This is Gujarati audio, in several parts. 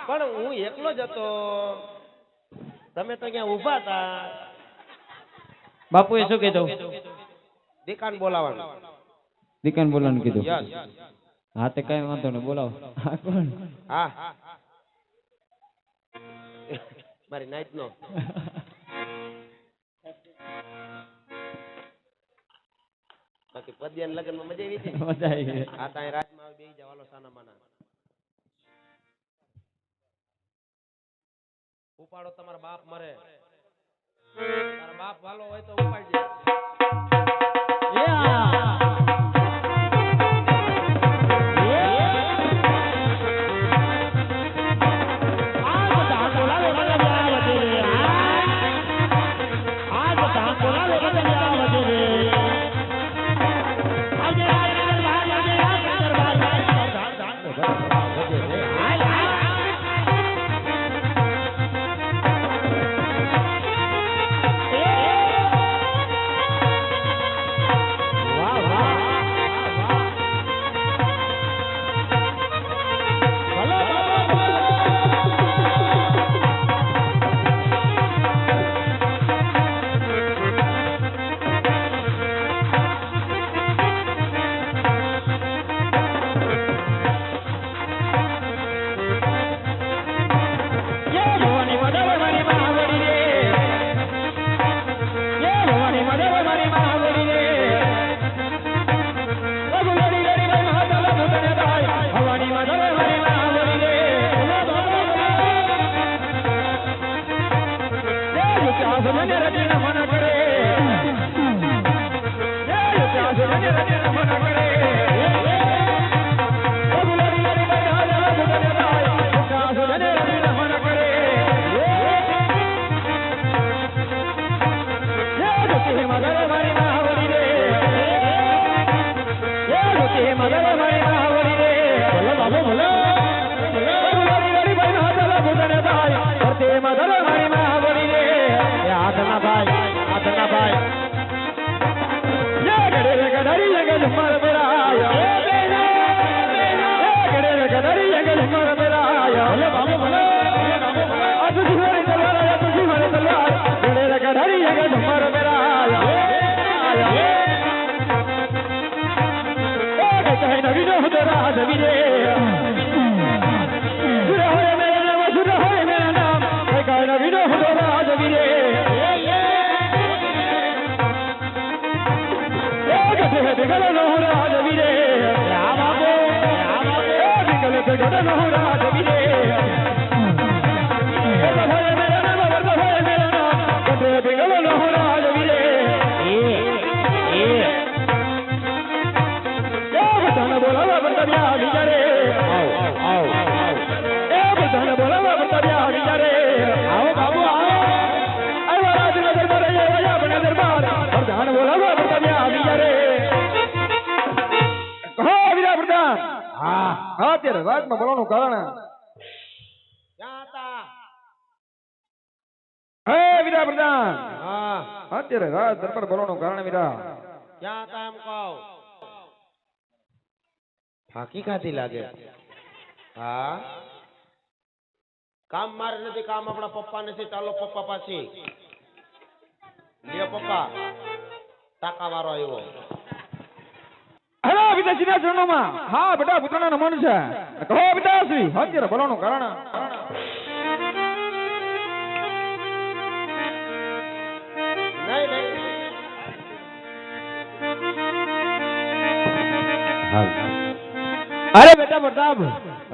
પણ હું એકલો જ હતો, તમે તો ક્યાં ઊભા હતા. બાપુએ શું કીધું? દીકાન બોલાવવાનું. દીકાન બોલાવવાનું કીધું. યસ. હા તે કઈ વાંધો નહીં, બોલાવો. હા કોણ? હા મારી નાઈટ નો બાકી પદ્યાન લગન માં મજા આવી હતી. મજા આવી. આ તાઈ રાતમાં બેહી જવાલો સાના માના. ઉપાડો તમારા બાપ મરે, તારા બાપ વાલો હોય તો ઉપાડજે. અત્યારે રાજમાં બોલવાનું કારણ ક્યાં હતા? હે વીરા પ્રધાન, હા અત્યારે રાજ દરબાર બોલવાનું કારણ વીરા ક્યાં હતા એમ કહો. ફાંકી ખાતી લાગે. હા કામ મારે નથી, કામ આપણા પપ્પા નથી. ચાલો પપ્પા પાછી લ્યો પપ્પા, ટાકા વાળો આવ્યો. હેલો પિતાશ્રીના ચરણોમાં. હા બેટા પુત્રના નમન છે. કહો પિતાશ્રી અત્યારે બોલવાનું કારણ. નહીં અરે બેટા પ્રતાપ,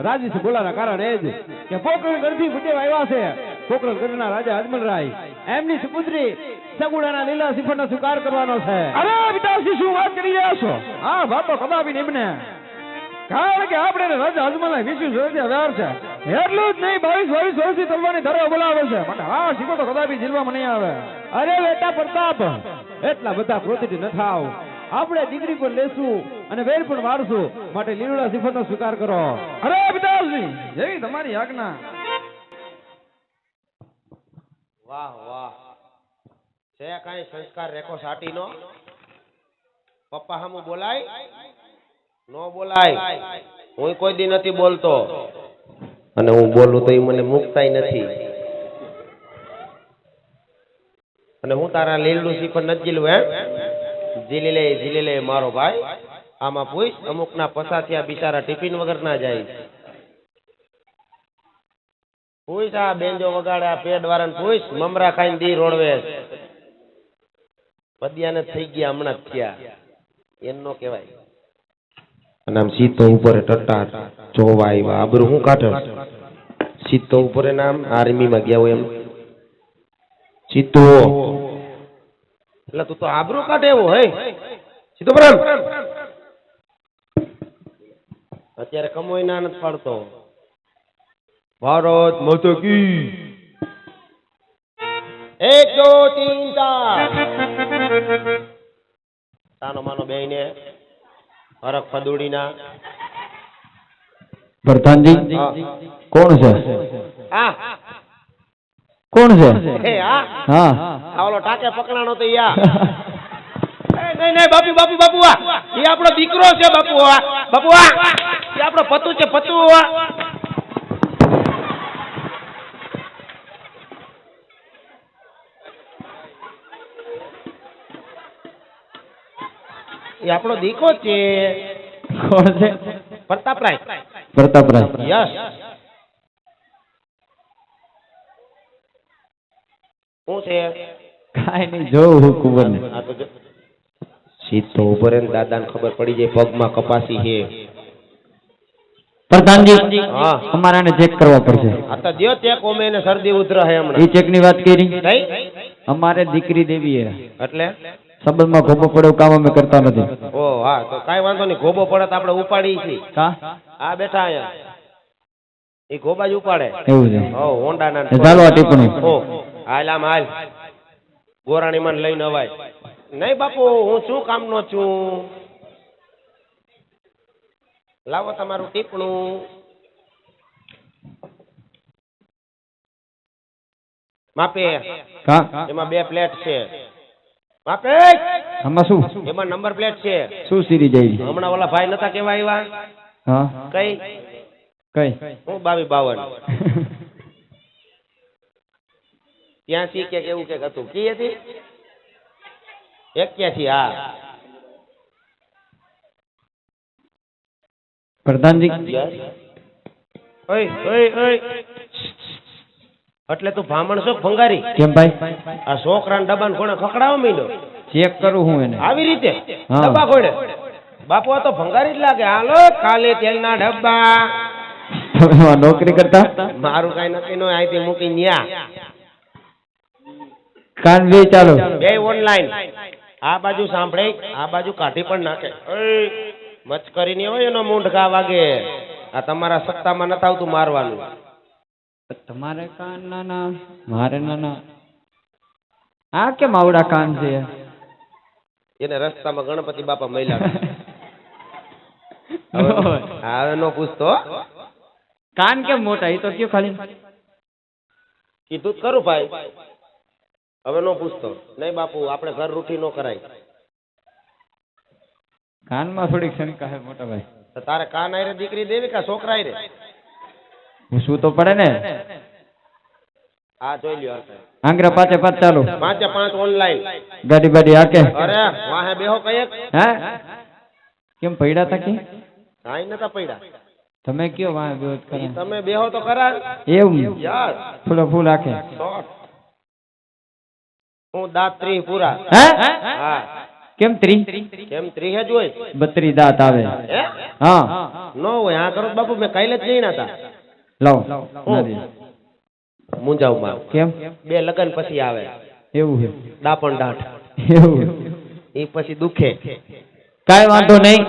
રાજી છે બોલાના કારણ એ જ કે પોકરણ ગઢથી ભૂદેવ આવ્યા છે. પોકરણ ગઢના રાજા અજમલરાય એમની સુપુત્રી સગુડાના લીલા સિફરનો સ્વીકાર કરવાનો છે. અરે પિતાશ્રી શું વાત કરી રહ્યા છો? હા વાતો કદાપી નિમને, કારણ કે આપણે રાજા અજમલના 20 વર્ષથી વ્યવહાર છે. એટલું જ નહીં 22 વર્ષથી તલવારની ધરો બોલાવે છે. માટે હા શીખો તો કદાપી જીલવામાં નહીં આવે. અરે બેટા પ્રતાપ, એટલા બધા ક્રોધિત ન થાવ. આપણે દીકરી પર લેશું અને વેર પણ વારશું. માટે લીલુડા સિફરનો સ્વીકાર કરો. અરે પિતાશ્રી જેવી તમારી આજ્ઞા. વાહ વાહ, છે કાંઈ સંસ્કાર રેખો સાટીનો? પપ્પા હામું બોલાય? નો બોલાય. હું કોઈ દી નથી બોલતો. અને હું બોલું તો એ મને મૂકતાય નથી. અને હું તારા લીલું શ્રીફળ નથી જીલું હે? જીલી લે મારો ભાઈ. આમાં પૂછ, અમુક ના પસાથિયા બિચારા ટિફિન વગર ના જાય. પૂછ આ બેંજો વગાડે આ પેડ વાળાને પૂછ, મમરા ખાઈને દી રોડવે પદિયાને થઈ ગયા હમણાં જ થયા. એમ નો કહેવાય. અને આમ સીતો ઉપર ટટ્ટાર જોવા આવ્યા. આબરૂ હું કાઢે સીતો ઉપર નામ આર્મી માં ગયા હોય એમ સીતો. એટલે તું તો આબરૂ કાઢે એવું હે સીતો પર. અત્યારે કમોઈ ના નથી પાડતો. ભારત માતા કી 1 2 3 4 તાનો માનો બેયને હરખ ફદુડીના. પ્રધાનજી કોણ છે? આ કોણ છે? હે આ હા આ ઓલો ટાકે પકડાણો તો યા. નહીં બાપુ આ એ આપણો દીકરો છે બાપુ. આ એ આપણો પતુ છે પતુ. એ આપણો દીકરો છે. કોણ છે? પ્રતાપરાય. પ્રતાપરાય. યસ. શું છે? કાઈ નહીં, જોઉં હું કુંવર ને. આ તો સીધો ઉપર એને દાદાને ખબર પડી જાય પગમાં કપાસી છે. પ્રધાનજી હા અમારાને ચેક કરવા પડશે. આ તો દ્યો ચેક. ઓમે એને શરદી ઉધરા હે એ હમણાં. ચેક ની વાત કરી. કઈ અમારે દીકરી દેવી હે. એટલે સંબંધમાં ખોબો પડે એવું કામ અમે કરતા નથી. ઓ હા તો કાઈ વાંધો નહીં. ગોબો પડે તો આપણે ઉપાડી છીએ. કા આ બેઠા અહીંયા એ ગોબા જ ઉપાડે. એવું છે? હો હોન્ડા ના. તો ચાલો આ ટીપણું. ઓ હાલ આમ હાલ ગોરાણી માં લઈને અવાય નહીં બાપુ. હું શું કામ નો છું? લાવો તમારું ટીપણું. માપે કા એમાં 2 પ્લેટ છે. માપે આમાં શું એમાં નંબર પ્લેટ છે. શું સીરી જાય? હમણાં ઓલા ભાઈ નતા કેવા આવ્યા? હા કઈ કઈ હું 2252 ત્યાંથી કે કેવું કે હતું કી હતી 81. હા પ્રધાનજી ઓય ઓય ઓય. એટલે તું ભામણ છો ભંગારી? કેમ ભાઈ? આ છોકરાના ડબ્બાને કોણે ખકડાવવા માંડ્યો? ચેક કરું હું એને. આવી રીતે હા. ડબ્બા કોણે? બાપુ આ તો ભંગારી જ લાગે. હાલો કાલે તેલના ડબ્બા. તમે એમાં નોકરી કરતા? મારું કઈ નક્કી નો અહીંથી મૂકી ન્યા કાન બે ચાલો. બે ઓનલાઈન. આ બાજુ સાંભળે આ બાજુ કાઢી પણ નાખે. ઓય મચકરી ની હોય એનો મૂંઢ ઘા વાગે. આ તમારા સત્તામાં નથી આવતું મારવાનું. તમારે કાન નાના મારે નાના. આ કેમ આવડા કાન છે? એને રસ્તામાં ગણપતિ બાપા મહિલા. હવે નો પૂછતો. કાન કેમ મોટા? એ તો કયો ખાલી. કીધું જ કરું ભાઈ. હવે નો પૂછતો. નહીં બાપુ આપણે ઘર રૂઠી નો કરાય. કાનમાં થોડીક શંકા હે મોટા ભાઈ. તો તારે કાન આયરે દીકરી દેવી કે છોકરા આયરે? પૂછવું તો પડે ને. આ જોઈ લ્યો. આંગરા પાછે પાછ ચાલો. 5 ઓનલાઈન. ગાડી બાડી હાકે. અરે વાહે બેહો કઈક. હે કેમ પડ્યા તા કે? કાઈ નતા પડ્યા. તમે કયો વાહ વિરોધ કરે? તમે બેહો તો ખરા. એવું યાર ફૂલો ફૂલ હાકે. શોર્ટ. હું દાંત 30 પૂરા. હે હા કેમ 30? કેમ 30 જ હોય? 32 દાંત આવે. હે હા નો હોય. આ કરો બાપુ મેં કાલે જ જઈના હતા. લાવ હું? નથી. મુંજાવમાં કેમ 2 લગન પછી આવે એવું છે? દાપણ દાંઠ. એવું એ પછી દુખે. કાઈ વાંધો નહીં.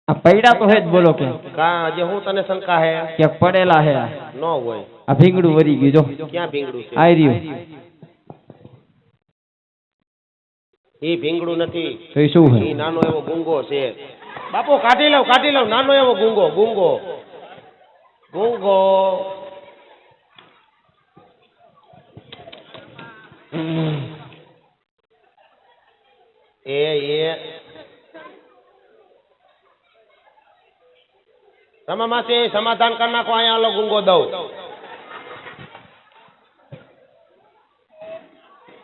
આ પૈડા તો હે જ. બોલો કે કા જે હું તને શંકા હે કે પડેલા હે? નો હોય. આ ભીંગડું વરી ગયું જો. ક્યાં ભીંગડું છે? આઈ રહ્યું. એ ભીંગડું નથી. તો એ શું એ હે? નાનો એવો ગુંગો છે. બાપુ કાઢી લઉં. નાનો એવો ગુંગો. એ રમા માસી સમાધાન કરી નાખો, અહીંયા આલો ગુંગો દઉં.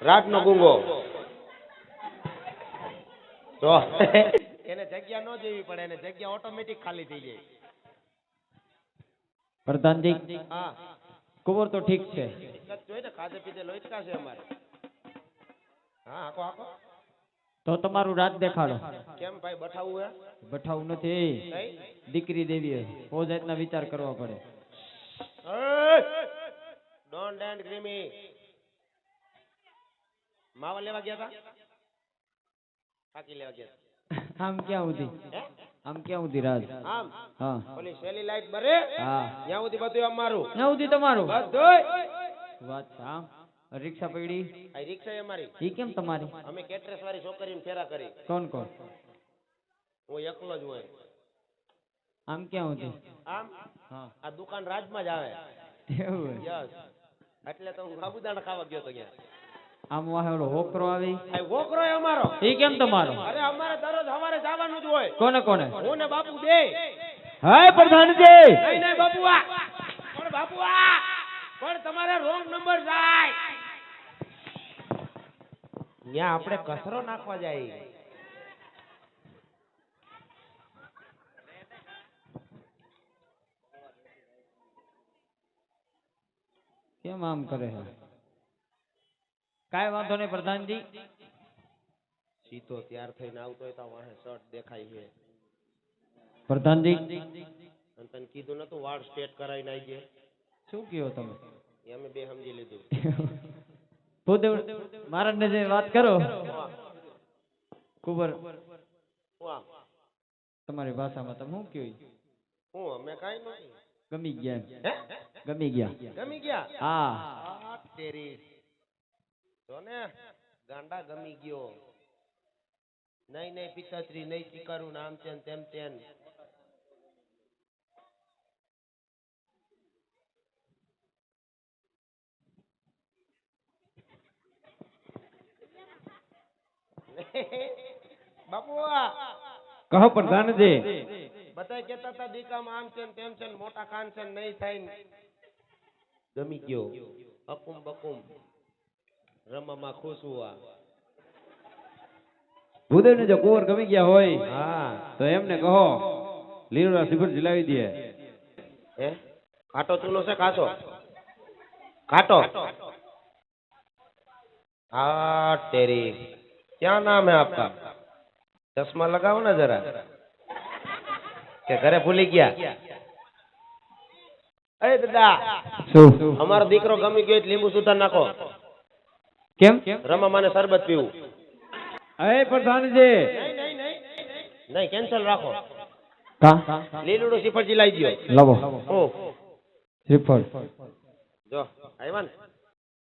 રાતનો ગુંગો તો એને જગ્યા ન દેવી પડે, એને જગ્યા ઓટોમેટિક ખાલી થઈ જાય. પ્રધાનજી હા કુંવર તો ઠીક છે, જોઈ ને ખાધે પીધે લોચકા છે અમારે. હા આખો આખો તો તમારું રાજ દેખાડો. કેમ ભાઈ બઠાવું હે? બઠાવું નથી, કઈ દીકરી દેવી ફોજાતના વિચાર કરવા પડે. ડોન્ટ એન્ડ ગ્રીમી માવા લેવા ગયા હતા, કાકી લેવા ગયા હતા. આમ ક્યાં સુધી, હે? આમ ક્યાં સુધી રાજ? આમ હા ઓલી શેલી લાઈટ બરે હા, ત્યાં સુધી બધું અમારું, ક્યાં સુધી તમારું? બધું. વાત છે. આમ રિક્ષા પડી આ રિક્ષા અમારી, ઈ કેમ તમારી? અમે કેટરેસ વાળી છોકરીને ફેરા કરી. કોણ કોણ? હું એકલો જ હોય. આમ ક્યાં સુધી? આમ હા આ દુકાન રાજમાં જ આવે. એવું હોય. યસ, એટલે તો હું સાબુદાણા ખાવા ગયો તો ત્યાં. આમ વાહેડો હોકરો આવી, આ વોકરો એ અમારો. ઈ કેમ તમારો? અરે અમારે દરરોજ સવારે જવાનું જ હોય. કોને કોને? હું ને બાપુ બે. હાય પ્રધાનજી, નહીં નહીં બાપુ આ પણ બાપુ આ પણ તમારે રોંગ નંબર જાય. ત્યાં આપણે કચરો નાખવા જાય. કેમ આમ કરે છે? કાંઈ વાંધો નહીં પ્રધાનજી. સીધો તૈયાર થઈને આવતો હોય તો વાહે શર્ટ દેખાય છે. પ્રધાનજી અને તને કીધું નતું વાળ સ્ટ્રેટ કરાવીને આવી જાય. શું કયો તમે? એ અમે બે સમજી લીધું. ભૂદેવ મહારાજને જે વાત કરો કુંવર હું આમ તમારી ભાષામાં તમે શું કયો? હું અમે કાંઈ નથી. ગમી ગયા? હે? ગમી ગયા? ગમી ગયા? હા આ તેરી તો ને ગાંડા ગમી ગયો. નહીં નહીં પિતાશ્રી નહીં સ્વીકારું ને આમ તેમ તેમ તેમ. બાપુ કહો પ્રધાનજી. બધા કેતા હતા દીકામાં આમ છે ને તેમ છે ને મોટા કાન છે ને નહીં થાય ને. ગમી ગયો અકુમ બકુમ રમામાં ખુશ હુઆ. ભૂદેવ ને જો કુંવર ગમી ગયા હોય હા તો એમને કહો લીલોડા શ્રીફળ જલાવી દે. હે કાટો ચૂનો છે કાચો કાટો. हाँ तेरी क्या नाम है आपका? चश्मा लगाओ ना जरा. क्या घरे भूली गया? अरे दादा શું? અમારો દીકરો ગમી ગયો એટલે લીંબુ સુધાર નાખો. કેમ? રમા માને શરબત પીવું. એ પ્રધાનજી નહીં નહીં નહીં નહીં કેન્સલ રાખો. કા લીલુડું શ્રીફળજી લાવી દો. લાવો હું શ્રીફળ. જો આવ્યા ને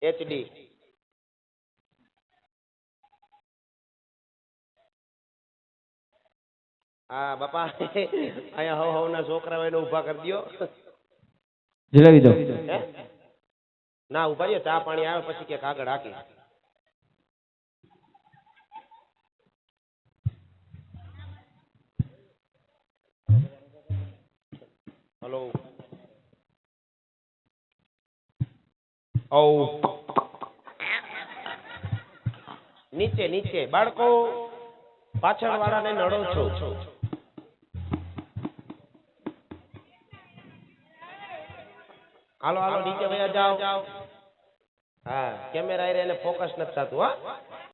HD. હા બાપા અહીંયા હવ ના છોકરા હોય ને ઉભા કરી દો. જલાવી દો. હે? ના ઉભા રહ્યો, ચા પાણી આવે પછી કે આગળ હાકી. હલો ઓ નીચે નીચે બાળકો પાછળ વાળાને નડો છો. હાલો હાલો નીચે વયા જાઓ. હા કેમેરા એને ફોકસ નથી થતું. હા